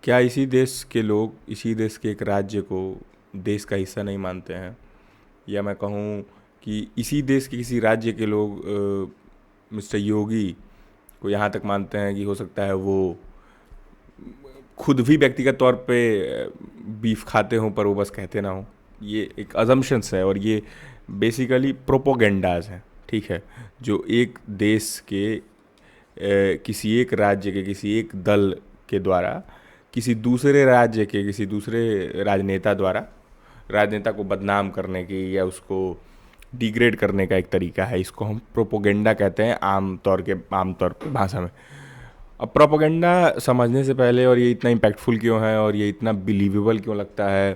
क्या इसी देश के लोग इसी देश के एक राज्य को देश का हिस्सा नहीं मानते हैं? या मैं कहूँ कि इसी देश के किसी राज्य के लोग मिस्टर योगी को यहाँ तक मानते हैं कि हो सकता है वो खुद भी व्यक्तिगत तौर पे बीफ खाते हों पर वो बस कहते ना हों। ये एक अजम्पशंस है और ये बेसिकली प्रोपोगेंडाज हैं, ठीक है, जो एक देश के किसी एक राज्य के किसी एक दल के द्वारा किसी दूसरे राज्य के किसी दूसरे राजनेता द्वारा राजनेता को बदनाम करने की या उसको डिग्रेड करने का एक तरीका है। इसको हम प्रोपोगेंडा कहते हैं आम तौर पे भाषा में। अब प्रोपोगेंडा समझने से पहले और ये इतना इम्पैक्टफुल क्यों है और ये इतना बिलीवेबल क्यों लगता है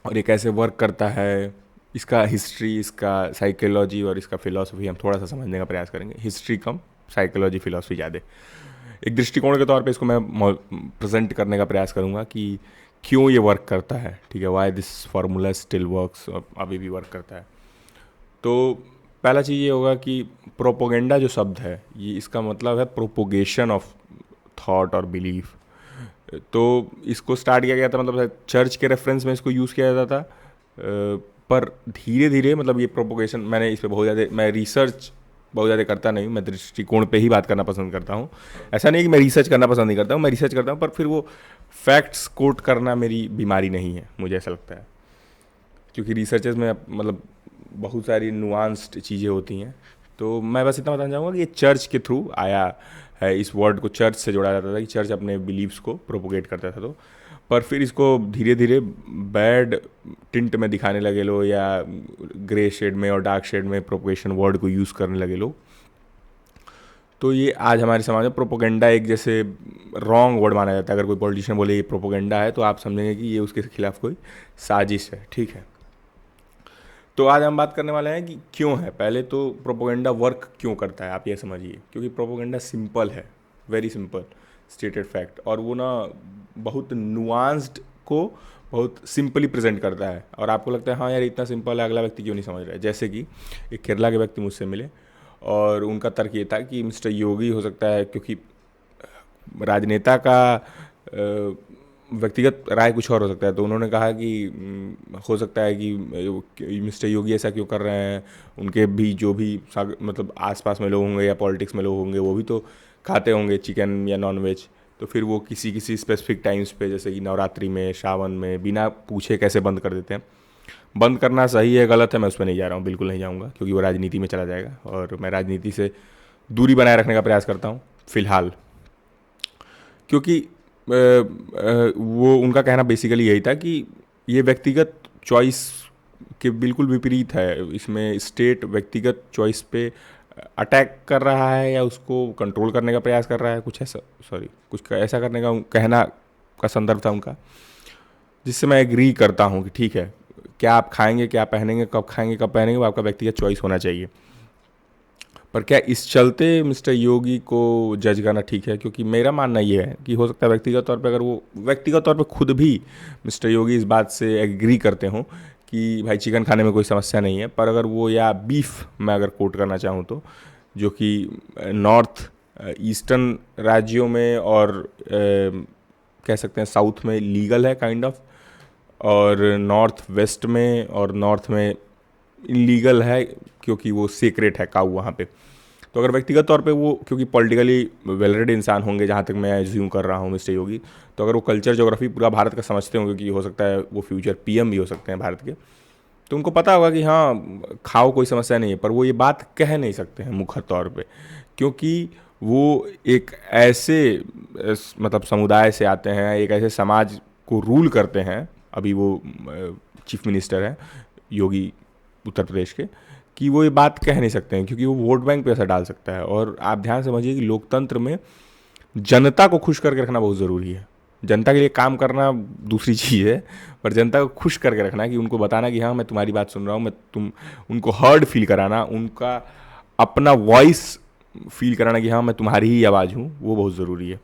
और ये कैसे वर्क करता है, इसका हिस्ट्री, इसका साइकोलॉजी और इसका फ़िलॉसफी हम थोड़ा सा समझने का प्रयास करेंगे। हिस्ट्री कम, साइकोलॉजी फ़िलॉसफी ज़्यादा। एक दृष्टिकोण के तौर पे इसको मैं प्रेजेंट करने का प्रयास करूँगा कि क्यों ये वर्क करता है, ठीक है, why this formula still works, अभी भी वर्क करता है। तो पहला चीज़ ये होगा कि प्रोपोगेंडा जो शब्द है ये इसका मतलब है प्रोपोगेशन ऑफ थॉट और बिलीफ। तो इसको स्टार्ट किया गया था, मतलब चर्च के रेफरेंस में इसको यूज़ किया जाता था, पर धीरे धीरे मतलब ये प्रोपोगेशन, मैंने इस पर बहुत ज़्यादा, मैं रिसर्च बहुत ज़्यादा करता नहीं, मैं दृष्टिकोण पे ही बात करना पसंद करता हूँ। ऐसा नहीं कि मैं रिसर्च करना पसंद नहीं करता हूँ, मैं रिसर्च करता हूँ, पर फिर वो फैक्ट्स कोट करना मेरी बीमारी नहीं है, मुझे ऐसा लगता है, क्योंकि रिसर्चेस में मतलब बहुत सारी नुआंस्ड चीज़ें होती हैं। तो मैं बस इतना बताना चाहूँगा कि ये चर्च के थ्रू आया है, इस वर्ड को चर्च से जोड़ा जाता था कि चर्च अपने बिलीव्स को प्रोपोगेट करता था। तो पर फिर इसको धीरे धीरे बैड टिंट में दिखाने लगे लोग, या ग्रे शेड में और डार्क शेड में प्रोपोगेशन वर्ड को यूज़ करने लगे लोग। तो ये आज हमारे समाज में प्रोपोगेंडा एक जैसे रॉन्ग वर्ड माना जाता है। अगर कोई पॉलिटिशियन बोले ये प्रोपोगेंडा है तो आप समझेंगे कि ये उसके खिलाफ कोई साजिश है, ठीक है। तो आज हम बात करने वाले हैं कि क्यों है। पहले तो प्रोपोगेंडा वर्क क्यों करता है, आप ये समझिए। क्योंकि प्रोपोगेंडा सिंपल है, वेरी सिंपल स्टेटेड फैक्ट, और वो ना बहुत नुआंस्ड को बहुत सिंपली प्रेजेंट करता है। और आपको लगता है हाँ यार इतना सिंपल है, अगला व्यक्ति क्यों नहीं समझ रहा है। जैसे कि एक केरला के व्यक्ति मुझसे मिले और उनका तर्क ये था कि मिस्टर योगी हो सकता है, क्योंकि राजनेता का व्यक्तिगत राय कुछ और हो सकता है। तो उन्होंने कहा कि हो सकता है कि मिस्टर योगी ऐसा क्यों कर रहे हैं, उनके भी जो भी मतलब आसपास में लोग होंगे या पॉलिटिक्स में लोग होंगे वो भी तो खाते होंगे चिकन या नॉन वेज। तो फिर वो किसी किसी स्पेसिफिक टाइम्स पे, जैसे कि नवरात्रि में, सावन में, बिना पूछे कैसे बंद कर देते हैं। बंद करना सही है गलत है मैं उस पर नहीं जा रहा हूँ, बिल्कुल नहीं जाऊँगा, क्योंकि वो राजनीति में चला जाएगा और मैं राजनीति से दूरी बनाए रखने का प्रयास करता हूँ फ़िलहाल। क्योंकि वो उनका कहना बेसिकली यही था कि ये व्यक्तिगत चॉइस के बिल्कुल विपरीत है। इसमें स्टेट व्यक्तिगत चॉइस पे अटैक कर रहा है या उसको कंट्रोल करने का प्रयास कर रहा है, कुछ ऐसा, कुछ ऐसा करने का कहना का संदर्भ था उनका, जिससे मैं एग्री करता हूँ कि ठीक है, क्या आप खाएंगे, क्या पहनेंगे, कब खाएंगे, कब पहनेंगे, वो आपका व्यक्तिगत चॉइस होना चाहिए। पर क्या इस चलते मिस्टर योगी को जज करना ठीक है? क्योंकि मेरा मानना ये है कि हो सकता है व्यक्तिगत तौर पे, अगर वो व्यक्तिगत तौर पे खुद भी मिस्टर योगी इस बात से एग्री करते हों कि भाई चिकन खाने में कोई समस्या नहीं है, पर अगर वो, या बीफ मैं अगर कोट करना चाहूँ तो, जो कि नॉर्थ ईस्टर्न राज्यों में और कह सकते हैं साउथ में लीगल है काइंड ऑफ, और नॉर्थ वेस्ट में और नॉर्थ में इलीगल है क्योंकि वो सीक्रेट है काऊ वहाँ पे। तो अगर व्यक्तिगत तौर पे वो, क्योंकि पॉलिटिकली वेल रेड इंसान होंगे जहाँ तक मैं एज्यूम कर रहा हूँ मिस्टर योगी, तो अगर वो कल्चर ज्योग्राफी पूरा भारत का समझते होंगे, कि हो सकता है वो फ्यूचर पीएम भी हो सकते हैं भारत के, तो उनको पता होगा कि हाँ खाओ कोई समस्या नहीं है। पर वो ये बात कह नहीं सकते हैं मुखर तौर पे, क्योंकि वो एक ऐसे मतलब समुदाय से आते हैं, एक ऐसे समाज को रूल करते हैं। अभी वो चीफ मिनिस्टर हैं योगी उत्तर प्रदेश के, कि वो ये बात कह नहीं सकते हैं, क्योंकि वो वोट बैंक पे असर डाल सकता है। और आप ध्यान समझिए कि लोकतंत्र में जनता को खुश करके रखना बहुत ज़रूरी है। जनता के लिए काम करना दूसरी चीज़ है, पर जनता को खुश करके रखना, कि उनको बताना कि हाँ मैं तुम्हारी बात सुन रहा हूँ, उनको हर्ड फील कराना, उनका अपना वॉइस फील कराना कि हाँ मैं तुम्हारी ही आवाज़ हूँ, वो बहुत ज़रूरी है।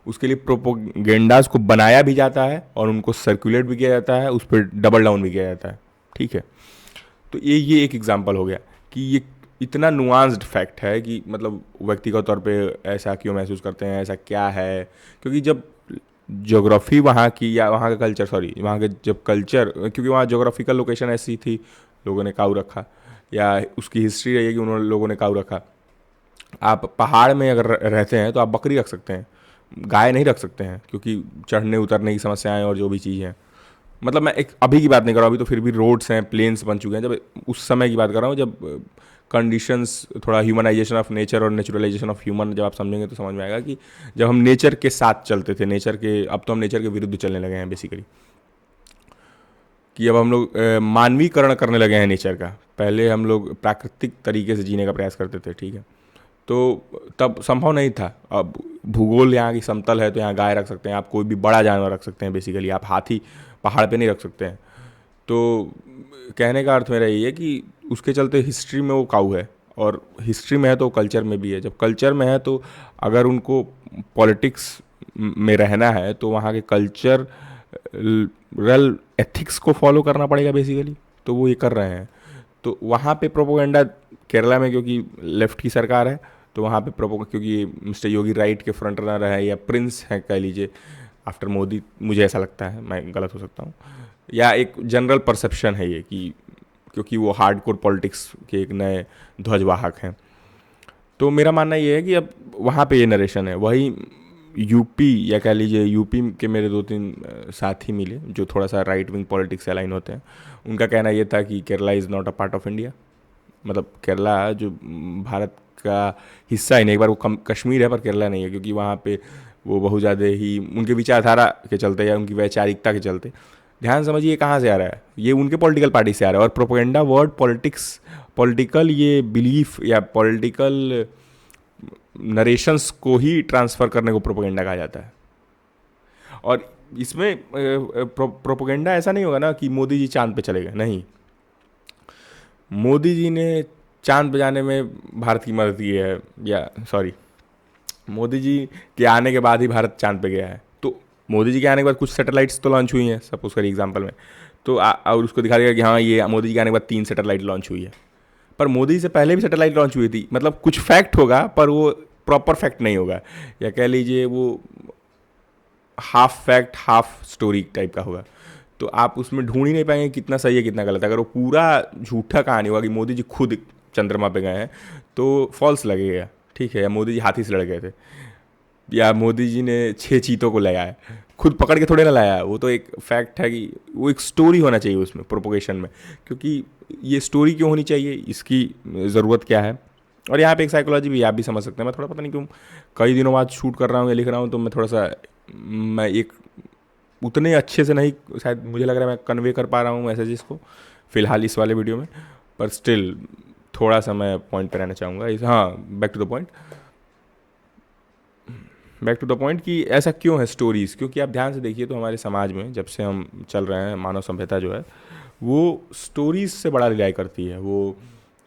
उसके लिए प्रोपोगेंडाज को बनाया भी जाता है और उनको सर्कुलेट भी किया जाता है, उस पर डबल डाउन भी किया जाता है, ठीक है। तो ये एक एग्जांपल हो गया कि ये इतना नुआंस्ड फैक्ट है कि मतलब व्यक्तिगत तौर पे ऐसा क्यों महसूस करते हैं, ऐसा क्या है। क्योंकि जब ज्योग्राफी वहाँ की या वहाँ का कल्चर, सॉरी वहाँ के जब कल्चर, क्योंकि वहाँ ज्योग्राफिकल लोकेशन ऐसी थी, लोगों ने काऊ रखा, या उसकी हिस्ट्री रही है कि उन्होंने लोगों ने काऊ रखा। आप पहाड़ में अगर रहते हैं तो आप बकरी रख सकते हैं, गाय नहीं रख सकते हैं, क्योंकि चढ़ने उतरने की समस्याएं और जो भी चीज़ हैं। मतलब मैं एक अभी की बात नहीं कर रहा हूँ, अभी तो फिर भी रोड्स हैं, प्लेन्स बन चुके हैं। जब उस समय की बात कर रहा हूँ जब कंडीशंस, थोड़ा ह्यूमनाइजेशन ऑफ नेचर और नेचुरलाइजेशन ऑफ ह्यूमन जब आप समझेंगे तो समझ में आएगा कि जब हम नेचर के साथ चलते थे, नेचर के, अब तो हम नेचर के विरुद्ध चलने लगे हैं बेसिकली। कि अब हम लोग मानवीकरण करने लगे हैं नेचर का। पहले हम लोग प्राकृतिक तरीके से जीने का प्रयास करते थे, ठीक है, तो तब संभव नहीं था। अब भूगोल यहाँ की समतल है तो यहाँ गाय रख सकते हैं, आप कोई भी बड़ा जानवर रख सकते हैं बेसिकली, आप हाथी पहाड़ पे नहीं रख सकते हैं। तो कहने का अर्थ मेरा ये है कि उसके चलते हिस्ट्री में वो काऊ है, और हिस्ट्री में है तो कल्चर में भी है। जब कल्चर में है तो अगर उनको पॉलिटिक्स में रहना है तो वहाँ के कल्चर रल एथिक्स को फॉलो करना पड़ेगा बेसिकली, तो वो ये कर रहे हैं। तो वहाँ पे प्रोपोगंडा केरला में, क्योंकि लेफ्ट की सरकार है, तो वहाँ पे क्योंकि मिस्टर योगी राइट के फ्रंट रनर है या प्रिंस हैं कह लीजिए आफ्टर मोदी, मुझे ऐसा लगता है, मैं गलत हो सकता हूँ, या एक जनरल परसेप्शन है ये कि क्योंकि वो हार्डकोर पॉलिटिक्स के एक नए ध्वजवाहक हैं। तो मेरा मानना ये है कि अब वहाँ पे ये नरेशन है। वही यूपी, या कह लीजिए यूपी के मेरे 2-3 साथी मिले जो थोड़ा सा राइट विंग पॉलिटिक्स से अलाइन होते हैं। उनका कहना ये था कि Kerala is not a part of India, मतलब केरला जो भारत का हिस्सा ही नहीं, एक बार वो कश्मीर है पर केरला नहीं है, क्योंकि वहाँ पे वो बहुत ज़्यादा ही उनके विचारधारा के चलते या उनकी वैचारिकता के चलते। ध्यान समझिए कहाँ से आ रहा है, ये उनके पॉलिटिकल पार्टी से आ रहा है। और प्रोपेगेंडा वर्ड पॉलिटिक्स, पॉलिटिकल ये बिलीफ या पॉलिटिकल नरेशंस को ही ट्रांसफ़र करने को प्रोपेगेंडा कहा जाता है। और इसमें प्रोपेगेंडा ऐसा नहीं होगा ना कि मोदी जी चांद पे चले गए, नहीं। मोदी जी ने चांद पे जाने में भारत की मदद की है, या सॉरी, मोदी जी के आने के बाद ही भारत चांद पे गया है। तो मोदी जी के आने के बाद कुछ सैटेलाइट्स तो लॉन्च हुई हैं, सपोज करिए एग्जांपल में, तो और उसको दिखा देगा कि हाँ ये मोदी जी के आने के बाद 3 सैटेलाइट लॉन्च हुई है। पर मोदी से पहले भी सैटेलाइट लॉन्च हुई थी। मतलब कुछ फैक्ट होगा पर वो प्रॉपर फैक्ट नहीं होगा, या कह लीजिए वो half fact half story type का होगा। तो आप उसमें ढूंढ ही नहीं पाएंगे कितना सही है कितना गलत है। अगर वो पूरा झूठा कहानी होगा कि मोदी जी खुद चंद्रमा पे गए हैं तो फॉल्स लगेगा, ठीक है, या मोदी जी हाथी से लड़ गए थे, या मोदी जी ने 6 चीतों को लाया है, खुद पकड़ के थोड़े ना लाया है। वो तो एक फैक्ट है कि वो एक स्टोरी होना चाहिए उसमें प्रोपोगेशन में, क्योंकि ये स्टोरी क्यों होनी चाहिए, इसकी ज़रूरत क्या है। और यहाँ पे एक साइकोलॉजी भी आप भी समझ सकते हैं। मैं थोड़ा पता नहीं क्यों कई दिनों बाद शूट कर रहा हूँ या लिख रहा हूँ, तो मैं थोड़ा सा मैं एक उतने अच्छे से नहीं, शायद मुझे लग रहा है मैं कन्वे कर पा रहा हूँ मैसेजेस को फ़िलहाल इस वाले वीडियो में, पर स्टिल थोड़ा सा मैं पॉइंट पर रहना चाहूँगा। हाँ, बैक टू द पॉइंट कि ऐसा क्यों है स्टोरीज़। क्योंकि आप ध्यान से देखिए तो हमारे समाज में जब से हम चल रहे हैं, मानव सभ्यता जो है वो स्टोरीज़ से बड़ा रिलाई करती है। वो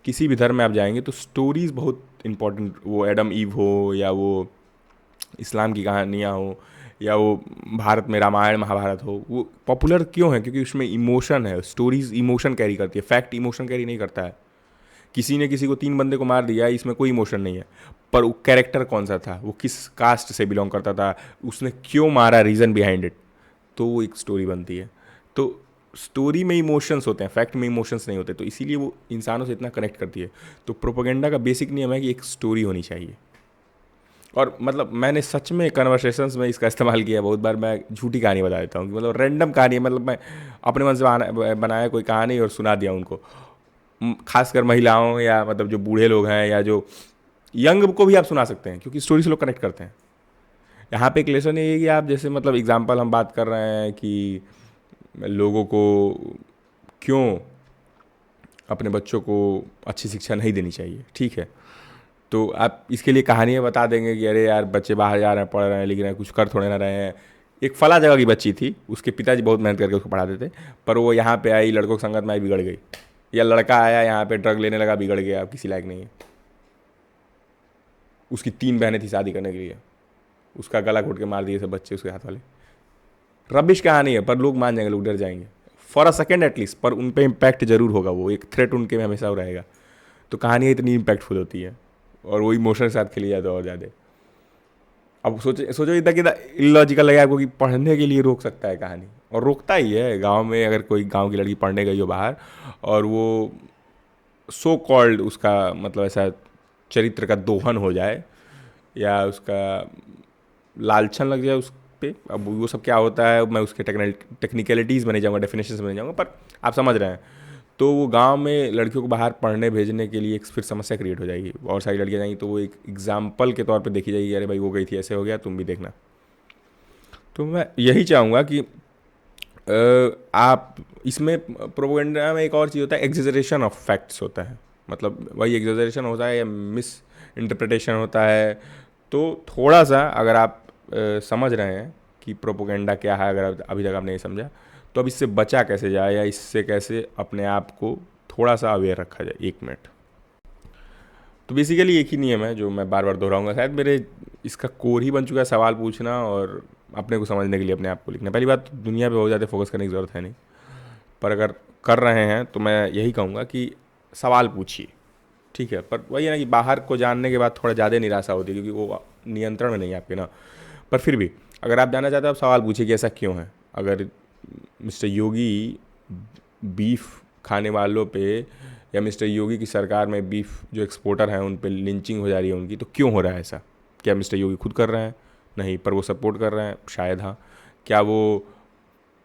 किसी भी धर्म में आप जाएंगे तो स्टोरीज़ बहुत इंपॉर्टेंट, वो एडम ईव हो, या वो इस्लाम की कहानियाँ हो, या वो भारत में रामायण महाभारत हो, वो पॉपुलर क्यों है? क्योंकि उसमें इमोशन है। स्टोरीज़ इमोशन कैरी करती है, फैक्ट इमोशन कैरी नहीं करता है। किसी ने किसी को 3 बंदे को मार दिया, इसमें कोई इमोशन नहीं है, पर वो कैरेक्टर कौन सा था, वो किस कास्ट से बिलोंग करता था, उसने क्यों मारा, रीज़न बिहाइंड इट, तो वो एक स्टोरी बनती है। तो स्टोरी में इमोशंस होते हैं, फैक्ट में इमोशंस नहीं होते, तो इसीलिए वो इंसानों से इतना कनेक्ट करती है। तो प्रोपेगेंडा का बेसिक नियम है कि एक स्टोरी होनी चाहिए। और मतलब मैंने सच में कन्वर्सेशंस में इसका इस्तेमाल किया बहुत बार। मैं झूठी कहानी बता देता हूँ कि मतलब रैंडम कहानी है, मतलब मैं अपने मन से बनाया कोई कहानी और सुना दिया उनको, खासकर महिलाओं या मतलब जो बूढ़े लोग हैं या जो यंग को भी आप सुना सकते हैं, क्योंकि स्टोरी से लोग कनेक्ट करते हैं। यहाँ पे एक लेसन ये है कि आप जैसे मतलब एग्जांपल हम बात कर रहे हैं कि लोगों को क्यों अपने बच्चों को अच्छी शिक्षा नहीं देनी चाहिए, ठीक है, तो आप इसके लिए कहानियाँ बता देंगे कि अरे यार बच्चे बाहर जा रहे हैं, पढ़ रहे हैं, लिख रहे हैं, कुछ कर थोड़े ना रहे हैं। एक फला जगह की बच्ची थी, उसके पिताजी बहुत मेहनत करके उसको पढ़ाते थे, पर वो यहाँ पे आई, लड़कों की संगत में आई, बिगड़ गई। या लड़का आया यहाँ पे ड्रग लेने लगा, बिगड़ गया, अब किसी लायक नहीं है। उसकी 3 बहनें थी शादी करने के लिए, उसका गला घोट के मार दिए सब बच्चे उसके हाथ वाले। रबिश कहानी है, पर लोग मान जाएंगे, लोग डर जाएंगे फॉर अ सेकेंड एटलीस्ट, पर उन पे इम्पैक्ट जरूर होगा, वो एक थ्रेट उनके में हमेशा रहेगा। तो कहानियाँ इतनी इम्पैक्टफुल होती है और वो इमोशन के साथ खेली जाती है और ज़्यादा। अब सोचो सोचो इतना कि इलॉजिकल लगे आपको कि पढ़ने के लिए रोक सकता है कहानी, और रोकता ही है। गांव में अगर कोई गांव की लड़की पढ़ने गई हो बाहर और वो सो कॉल्ड उसका मतलब ऐसा चरित्र का दोहन हो जाए या उसका लालछन लग जाए उस पे, अब वो सब क्या होता है मैं उसके टेक्निकलिटीज़ में नहीं जाऊँगा, डेफिनेशन में नहीं जाऊँगा, पर आप समझ रहे हैं। तो वो गांव में लड़कियों को बाहर पढ़ने भेजने के लिए एक फिर समस्या क्रिएट हो जाएगी, और सारी लड़कियाँ जाएंगी तो वो एक एग्जाम्पल के तौर पे देखी जाएगी, अरे भाई वो गई थी ऐसे हो गया तुम भी देखना। तो मैं यही चाहूँगा कि आप इसमें प्रोपेगेंडा में एक और चीज़ होता है, एग्जेजरेशन ऑफ फैक्ट्स होता है, मतलब वही एग्जेजरेशन होता है या मिस इंटरप्रिटेशन होता है। तो थोड़ा सा अगर आप समझ रहे हैं कि प्रोपेगेंडा क्या है, अगर अभी तक आपने ये समझा, तो अब इससे बचा कैसे जाए या इससे कैसे अपने आप को थोड़ा सा अवेयर रखा जाए। 1 मिनट। तो बेसिकली एक ही नियम है जो मैं बार बार दोहराऊंगा, शायद मेरे इसका कोर ही बन चुका है सवाल पूछना और अपने को समझने के लिए अपने आप को लिखना। पहली बात, दुनिया पे बहुत ज़्यादा फोकस करने की ज़रूरत है नहीं, पर अगर कर रहे हैं तो मैं यही कहूँगा कि सवाल पूछिए, ठीक है। पर वही है ना कि बाहर को जानने के बाद थोड़ा ज़्यादा निराशा होती है क्योंकि वो नियंत्रण में नहीं है आपके ना। पर फिर भी अगर आप जानना चाहते हो आप सवाल पूछिए कि ऐसा क्यों है। अगर मिस्टर योगी बीफ खाने वालों पे या मिस्टर योगी की सरकार में बीफ जो एक्सपोर्टर हैं उन पे लिंचिंग हो जा रही है उनकी, तो क्यों हो रहा है ऐसा? क्या मिस्टर योगी खुद कर रहे हैं? नहीं, पर वो सपोर्ट कर रहे हैं शायद, हाँ। क्या वो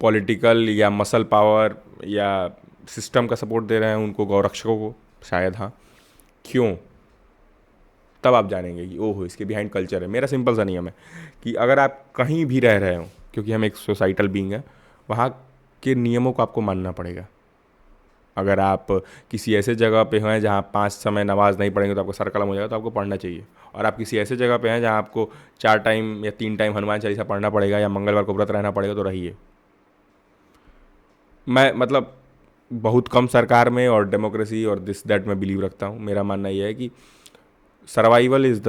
पॉलिटिकल या मसल पावर या सिस्टम का सपोर्ट दे रहे हैं उनको, गौरक्षकों को? शायद, हाँ। क्यों? तब आप जानेंगे कि ओहो इसके बिहाइंड कल्चर है। मेरा सिंपल सा नियम है कि अगर आप कहीं भी रह रहे हो, क्योंकि हम एक सोसाइटल बीइंग है, वहाँ के नियमों को आपको मानना पड़ेगा। अगर आप किसी ऐसे जगह पे हैं जहाँ 5 समय नमाज नहीं पढ़ेंगे तो आपका सर कलम हो जाएगा, तो आपको पढ़ना चाहिए। और आप किसी ऐसे जगह पे हैं जहाँ आपको 4 टाइम या 3 टाइम हनुमान चालीसा पढ़ना पड़ेगा या मंगलवार को व्रत रहना पड़ेगा, तो रहिए। मैं मतलब बहुत कम सरकार में और डेमोक्रेसी और दिस दैट में बिलीव रखता हूँ। मेरा मानना यह है कि survival is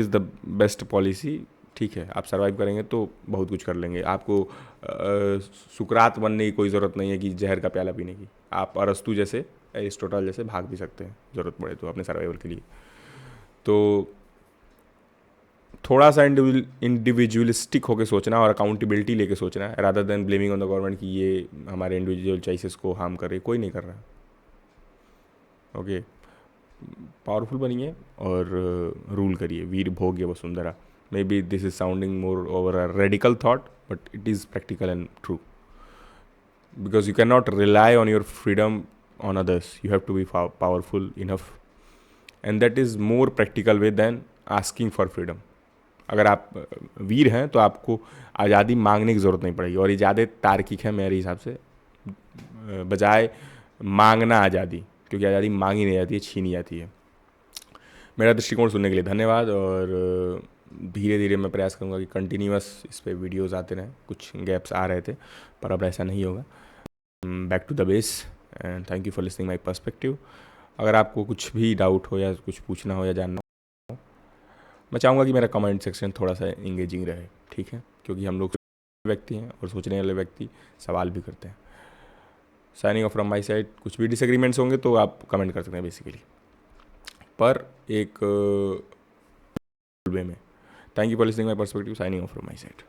the best policy. ठीक है, आप सर्वाइव करेंगे तो बहुत कुछ कर लेंगे। आपको सुकरात बनने की कोई ज़रूरत नहीं है कि जहर का प्याला पीने की। आप अरस्तु जैसे, एरिस्टोटल जैसे भाग भी सकते हैं ज़रूरत पड़े तो अपने सर्वाइवल के लिए। तो थोड़ा सा इंडिविजुअलिस्टिक होकर सोचना और अकाउंटेबिलिटी लेके सोचना है, rather than blaming on the government कि ये हमारे इंडिविजुअल चॉइसेस को हार्म कर रही है। कोई नहीं कर रहा। ओके, पावरफुल बनिए और रूल करिए। वीर भोग्य Vasundhara. May be this is sounding more over a radical thought, but it is practical and true, because you cannot rely on your freedom on others. You have to be powerful enough, and that is more practical way than asking for freedom. अगर आप वीर हैं तो आपको आज़ादी मांगने की ज़रूरत नहीं पड़ेगी, और ये ज़्यादा तार्किक है मेरे हिसाब से, बजाय मांगना आज़ादी, क्योंकि आज़ादी मांगी नहीं जाती है, छीनी जाती है। मेरा दृष्टिकोण सुनने के लिए धन्यवाद, और धीरे धीरे मैं प्रयास करूँगा कि कंटिन्यूअस इस पर वीडियोज़ आते रहें। कुछ गैप्स आ रहे थे पर अब ऐसा नहीं होगा। Back to the base, and thank you for listening my perspective. अगर आपको कुछ भी डाउट हो या कुछ पूछना हो या जानना हो, मैं चाहूँगा कि मेरा कमेंट सेक्शन थोड़ा सा इंगेजिंग रहे, ठीक है, क्योंकि हम लोग व्यक्ति हैं और सोचने वाले व्यक्ति सवाल भी करते हैं। Signing off from my side. कुछ भी डिसएग्रीमेंट्स होंगे तो आप कमेंट कर सकते हैं बेसिकली, पर एक वे में। Thank you for listening my perspective. Signing off from my side.